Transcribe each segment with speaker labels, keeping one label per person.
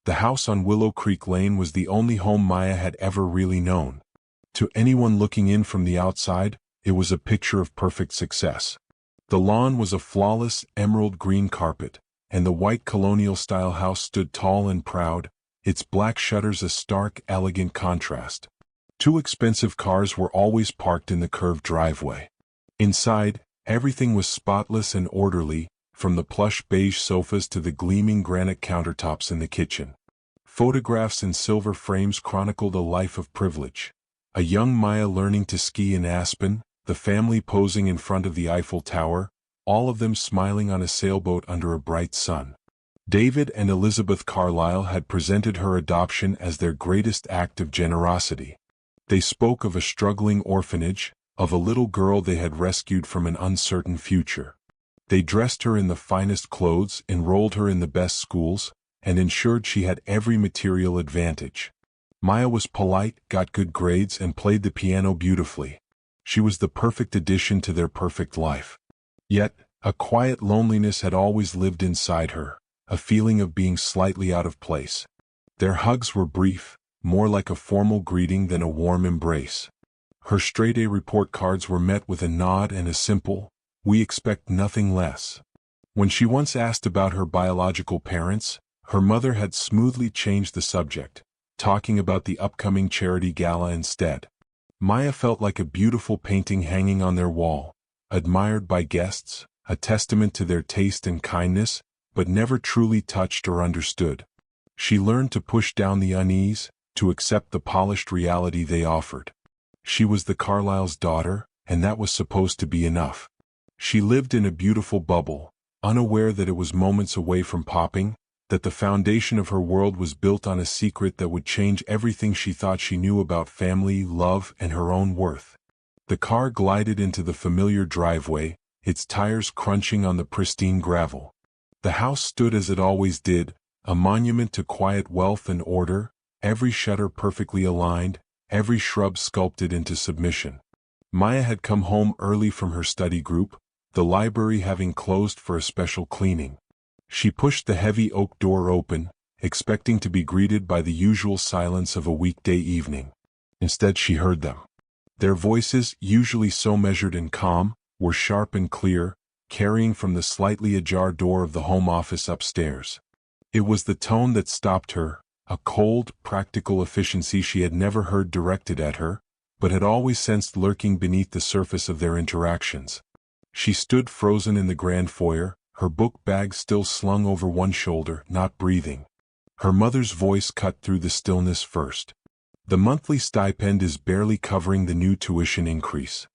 Speaker 1: The house on Willow Creek Lane was the only home Maya had ever really known. To anyone looking in from the outside, it was a picture of perfect success. The lawn was a flawless emerald green carpet, and the white colonial-style house stood tall and proud, its black shutters a stark, elegant contrast. 2 expensive cars were always parked in the curved driveway. Inside, everything was spotless and orderly, from the plush beige sofas to the gleaming granite countertops in the kitchen. Photographs in silver frames chronicled a life of privilege. A young Maya learning to ski in Aspen, the family posing in front of the Eiffel Tower, all of them smiling on a sailboat under a bright sun. David and Elizabeth Carlyle had presented her adoption as their greatest act of generosity. They spoke of a struggling orphanage, of a little girl they had rescued from an uncertain future. They dressed her in the finest clothes, enrolled her in the best schools, and ensured she had every material advantage. Maya was polite, got good grades, and played the piano beautifully. She was the perfect addition to their perfect life. Yet, a quiet loneliness had always lived inside her, a feeling of being slightly out of place. Their hugs were brief, more like a formal greeting than a warm embrace. Her straight-A report cards were met with a nod and a simple, "We expect nothing less." When she once asked about her biological parents, her mother had smoothly changed the subject, talking about the upcoming charity gala instead. Maya felt like a beautiful painting hanging on their wall, admired by guests, a testament to their taste and kindness, but never truly touched or understood. She learned to push down the unease, to accept the polished reality they offered. She was the Carlyle's daughter, and that was supposed to be enough. She lived in a beautiful bubble, unaware that it was moments away from popping, that the foundation of her world was built on a secret that would change everything she thought she knew about family, love, and her own worth. The car glided into the familiar driveway, its tires crunching on the pristine gravel. The house stood as it always did, a monument to quiet wealth and order, every shutter perfectly aligned, every shrub sculpted into submission. Maya had come home early from her study group, the library having closed for a special cleaning. She pushed the heavy oak door open, expecting to be greeted by the usual silence of a weekday evening. Instead she heard them. Their voices, usually so measured and calm, were sharp and clear, carrying from the slightly ajar door of the home office upstairs. It was the tone that stopped her, a cold, practical efficiency she had never heard directed at her, but had always sensed lurking beneath the surface of their interactions. She stood frozen in the grand foyer, her book bag still slung over one shoulder, not breathing. Her mother's voice cut through the stillness first. "The monthly stipend is barely covering the new tuition increase.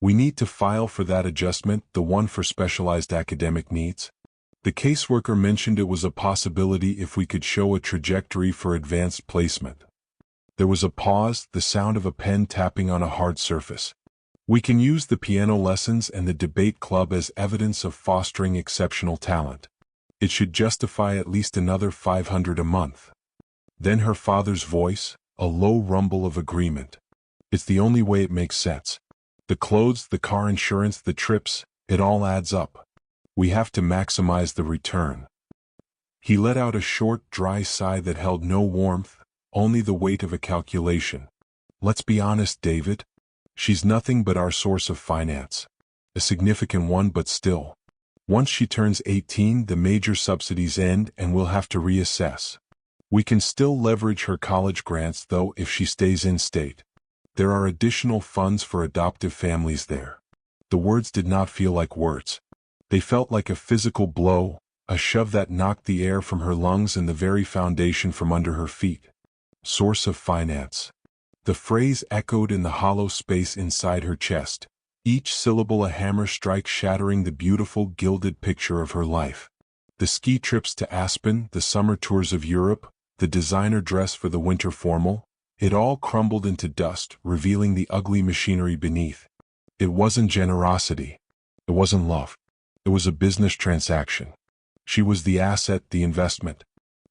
Speaker 1: We need to file for that adjustment, the one for specialized academic needs." The caseworker mentioned it was a possibility if we could show a trajectory for advanced placement. There was a pause, the sound of a pen tapping on a hard surface. "We can use the piano lessons and the debate club as evidence of fostering exceptional talent. It should justify at least another $500 a month." Then her father's voice, a low rumble of agreement. "It's the only way it makes sense. The clothes, the car insurance, the trips, it all adds up. We have to maximize the return." He let out a short, dry sigh that held no warmth, only the weight of a calculation. "Let's be honest, David. She's nothing but our source of finance. A significant one, but still. Once she turns 18, the major subsidies end and we'll have to reassess. We can still leverage her college grants, though, if she stays in-state. There are additional funds for adoptive families there." The words did not feel like words. They felt like a physical blow, a shove that knocked the air from her lungs and the very foundation from under her feet. Source of finance. The phrase echoed in the hollow space inside her chest, each syllable a hammer strike shattering the beautiful gilded picture of her life. The ski trips to Aspen, the summer tours of Europe, the designer dress for the winter formal, it all crumbled into dust, revealing the ugly machinery beneath. It wasn't generosity. It wasn't love. It was a business transaction. She was the asset, the investment.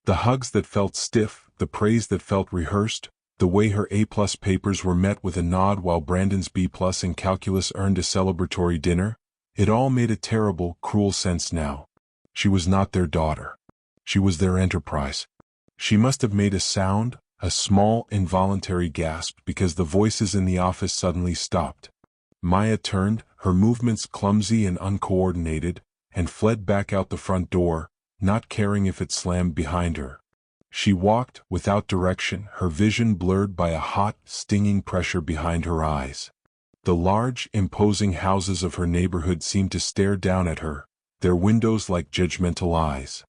Speaker 1: The hugs that felt stiff, the praise that felt rehearsed, the way her A+ papers were met with a nod while Brandon's B+ in calculus earned a celebratory dinner, it all made a terrible, cruel sense now. She was not their daughter. She was their enterprise. She must have made a sound, a small, involuntary gasp, because the voices in the office suddenly stopped. Maya turned, her movements clumsy and uncoordinated, and fled back out the front door, not caring if it slammed behind her. She walked, without direction, her vision blurred by a hot, stinging pressure behind her eyes. The large, imposing houses of her neighborhood seemed to stare down at her, their windows like judgmental eyes.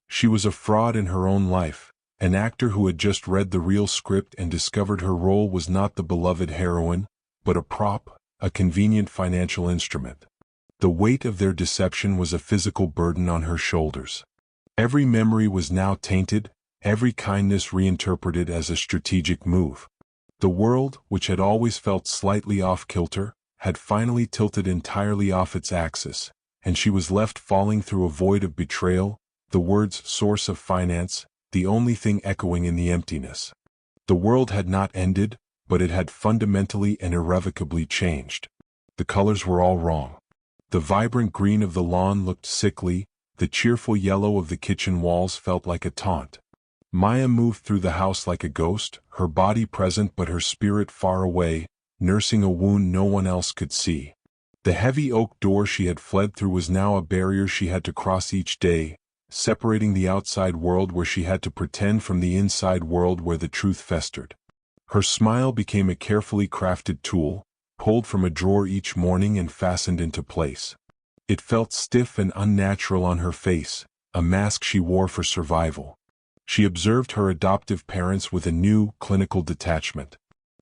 Speaker 1: She was a fraud in her own life, an actor who had just read the real script and discovered her role was not the beloved heroine, but a prop, a convenient financial instrument. The weight of their deception was a physical burden on her shoulders. Every memory was now tainted, every kindness reinterpreted as a strategic move. The world, which had always felt slightly off-kilter, had finally tilted entirely off its axis, and she was left falling through a void of betrayal, the words source of finance, the only thing echoing in the emptiness. The world had not ended, but it had fundamentally and irrevocably changed. The colors were all wrong. The vibrant green of the lawn looked sickly, the cheerful yellow of the kitchen walls felt like a taunt. Maya moved through the house like a ghost, her body present but her spirit far away, nursing a wound no one else could see. The heavy oak door she had fled through was now a barrier she had to cross each day, separating the outside world where she had to pretend from the inside world where the truth festered. Her smile became a carefully crafted tool, pulled from a drawer each morning and fastened into place. It felt stiff and unnatural on her face, a mask she wore for survival. She observed her adoptive parents with a new, clinical detachment.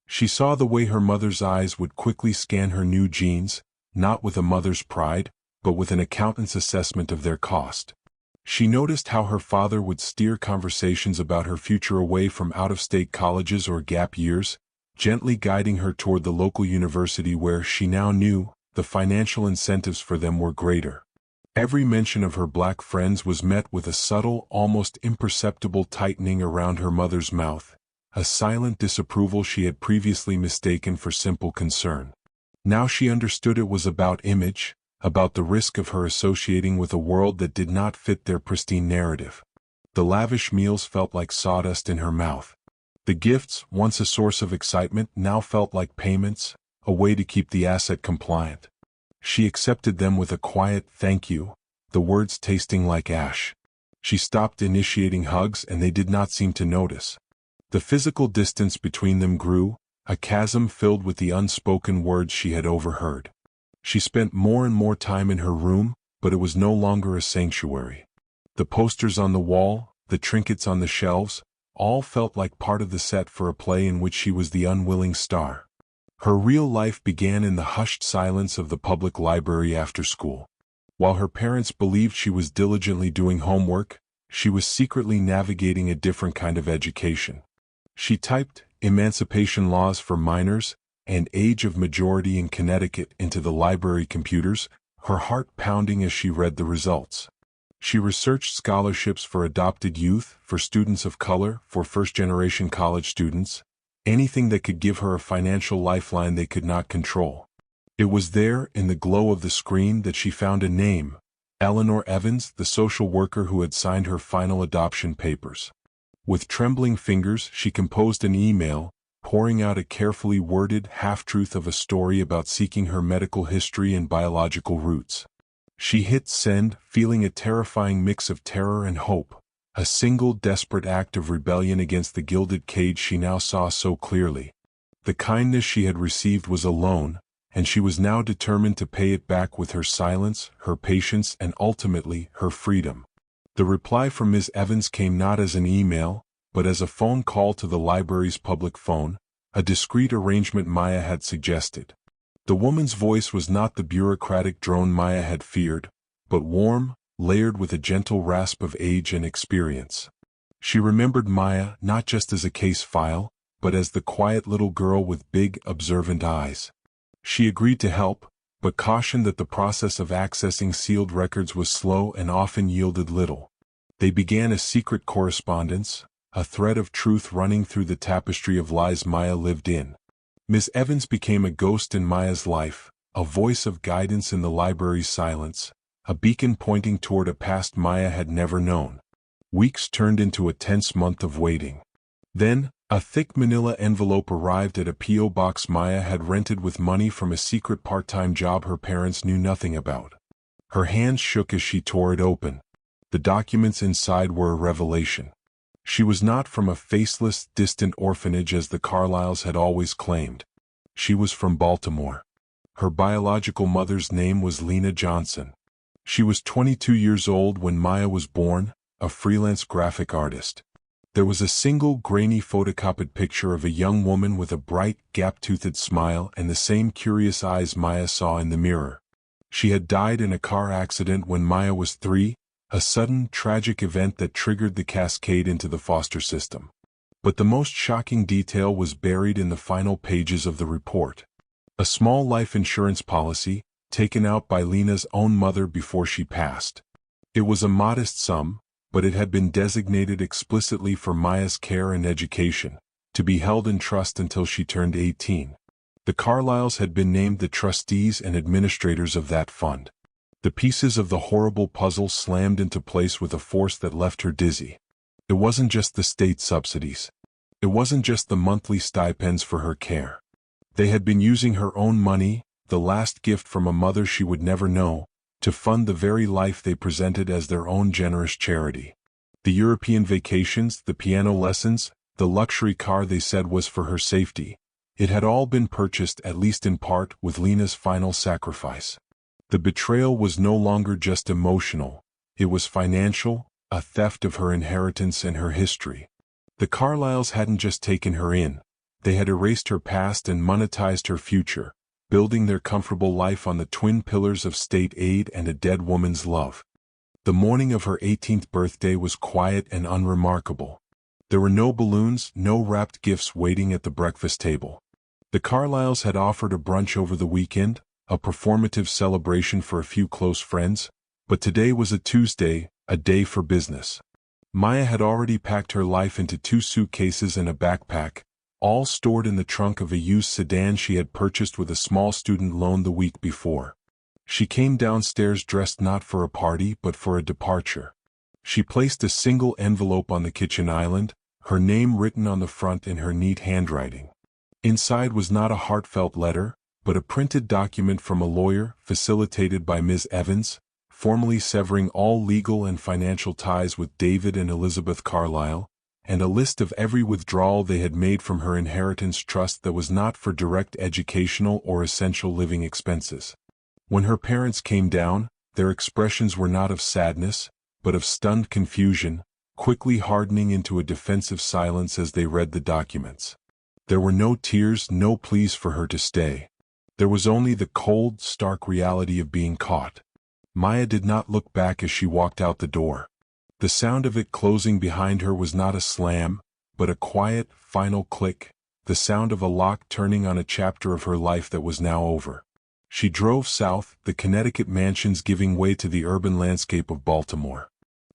Speaker 1: She saw the way her mother's eyes would quickly scan her new genes, not with a mother's pride, but with an accountant's assessment of their cost. She noticed how her father would steer conversations about her future away from out-of-state colleges or gap years, gently guiding her toward the local university where, she now knew, the financial incentives for them were greater. Every mention of her black friends was met with a subtle, almost imperceptible tightening around her mother's mouth, a silent disapproval she had previously mistaken for simple concern. Now she understood it was about image, about the risk of her associating with a world that did not fit their pristine narrative. The lavish meals felt like sawdust in her mouth. The gifts, once a source of excitement, now felt like payments, a way to keep the asset compliant. She accepted them with a quiet thank you, the words tasting like ash. She stopped initiating hugs and they did not seem to notice. The physical distance between them grew, a chasm filled with the unspoken words she had overheard. She spent more and more time in her room, but it was no longer a sanctuary. The posters on the wall, the trinkets on the shelves, all felt like part of the set for a play in which she was the unwilling star. Her real life began in the hushed silence of the public library after school. While her parents believed she was diligently doing homework, she was secretly navigating a different kind of education. She typed emancipation laws for minors and age of majority in Connecticut into the library computers, her heart pounding as she read the results. She researched scholarships for adopted youth, for students of color, for first-generation college students, anything that could give her a financial lifeline they could not control. It was there, in the glow of the screen, that she found a name, Eleanor Evans, the social worker who had signed her final adoption papers. With trembling fingers, she composed an email, pouring out a carefully worded half-truth of a story about seeking her medical history and biological roots. She hit send, feeling a terrifying mix of terror and hope, a single desperate act of rebellion against the gilded cage she now saw so clearly. The kindness she had received was a loan, and she was now determined to pay it back with her silence, her patience, and ultimately, her freedom. The reply from Ms. Evans came not as an email, but as a phone call to the library's public phone, a discreet arrangement Maya had suggested. The woman's voice was not the bureaucratic drone Maya had feared, but warm, layered with a gentle rasp of age and experience. She remembered Maya not just as a case file, but as the quiet little girl with big, observant eyes. She agreed to help, but cautioned that the process of accessing sealed records was slow and often yielded little. They began a secret correspondence, a thread of truth running through the tapestry of lies Maya lived in. Miss Evans became a ghost in Maya's life, a voice of guidance in the library's silence, a beacon pointing toward a past Maya had never known. Weeks turned into a tense month of waiting. Then, a thick manila envelope arrived at a P.O. box Maya had rented with money from a secret part-time job her parents knew nothing about. Her hands shook as she tore it open. The documents inside were a revelation. She was not from a faceless, distant orphanage as the Carlyles had always claimed. She was from Baltimore. Her biological mother's name was Lena Johnson. She was 22 years old when Maya was born, a freelance graphic artist. There was a single grainy photocopied picture of a young woman with a bright, gap-toothed smile and the same curious eyes Maya saw in the mirror. She had died in a car accident when Maya was 3, a sudden, tragic event that triggered the cascade into the foster system. But the most shocking detail was buried in the final pages of the report. A small life insurance policy, taken out by Lena's own mother before she passed. It was a modest sum, but it had been designated explicitly for Maya's care and education, to be held in trust until she turned 18. The Carlyles had been named the trustees and administrators of that fund. The pieces of the horrible puzzle slammed into place with a force that left her dizzy. It wasn't just the state subsidies. It wasn't just the monthly stipends for her care. They had been using her own money, the last gift from a mother she would never know, to fund the very life they presented as their own generous charity. The European vacations, the piano lessons, the luxury car they said was for her safety. It had all been purchased, at least in part, with Lena's final sacrifice. The betrayal was no longer just emotional, it was financial, a theft of her inheritance and her history. The Carlyles hadn't just taken her in, they had erased her past and monetized her future, building their comfortable life on the twin pillars of state aid and a dead woman's love. The morning of her 18th birthday was quiet and unremarkable. There were no balloons, no wrapped gifts waiting at the breakfast table. The Carlyles had offered a brunch over the weekend, a performative celebration for a few close friends, but today was a Tuesday, a day for business. Maya had already packed her life into 2 suitcases and a backpack, all stored in the trunk of a used sedan she had purchased with a small student loan the week before. She came downstairs dressed not for a party but for a departure. She placed a single envelope on the kitchen island, her name written on the front in her neat handwriting. Inside was not a heartfelt letter, but a printed document from a lawyer, facilitated by Ms. Evans, formally severing all legal and financial ties with David and Elizabeth Carlyle, and a list of every withdrawal they had made from her inheritance trust that was not for direct educational or essential living expenses. When her parents came down, their expressions were not of sadness, but of stunned confusion, quickly hardening into a defensive silence as they read the documents. There were no tears, no pleas for her to stay. There was only the cold, stark reality of being caught. Maya did not look back as she walked out the door. The sound of it closing behind her was not a slam, but a quiet, final click, the sound of a lock turning on a chapter of her life that was now over. She drove south, the Connecticut mansions giving way to the urban landscape of Baltimore.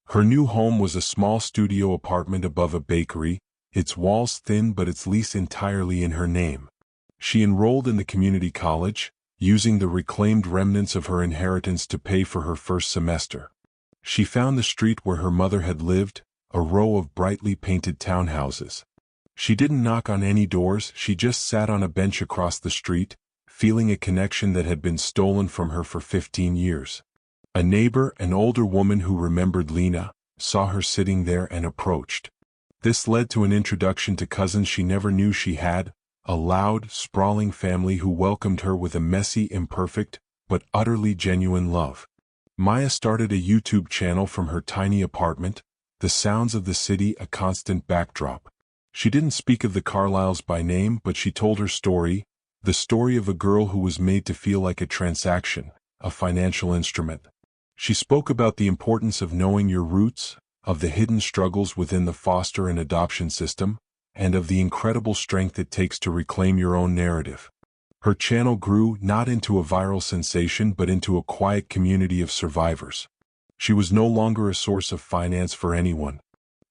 Speaker 1: Her new home was a small studio apartment above a bakery, its walls thin but its lease entirely in her name. She enrolled in the community college, using the reclaimed remnants of her inheritance to pay for her first semester. She found the street where her mother had lived, a row of brightly painted townhouses. She didn't knock on any doors, she just sat on a bench across the street, feeling a connection that had been stolen from her for 15 years. A neighbor, an older woman who remembered Lena, saw her sitting there and approached. This led to an introduction to cousins she never knew she had, a loud, sprawling family who welcomed her with a messy, imperfect, but utterly genuine love. Maya started a YouTube channel from her tiny apartment, the sounds of the city a constant backdrop. She didn't speak of the Carlyles by name, but she told her story, the story of a girl who was made to feel like a transaction, a financial instrument. She spoke about the importance of knowing your roots, of the hidden struggles within the foster and adoption system, and of the incredible strength it takes to reclaim your own narrative. Her channel grew not into a viral sensation but into a quiet community of survivors. She was no longer a source of finance for anyone.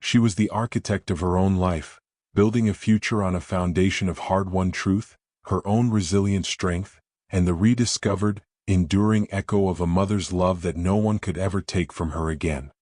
Speaker 1: She was the architect of her own life, building a future on a foundation of hard-won truth, her own resilient strength, and the rediscovered, enduring echo of a mother's love that no one could ever take from her again.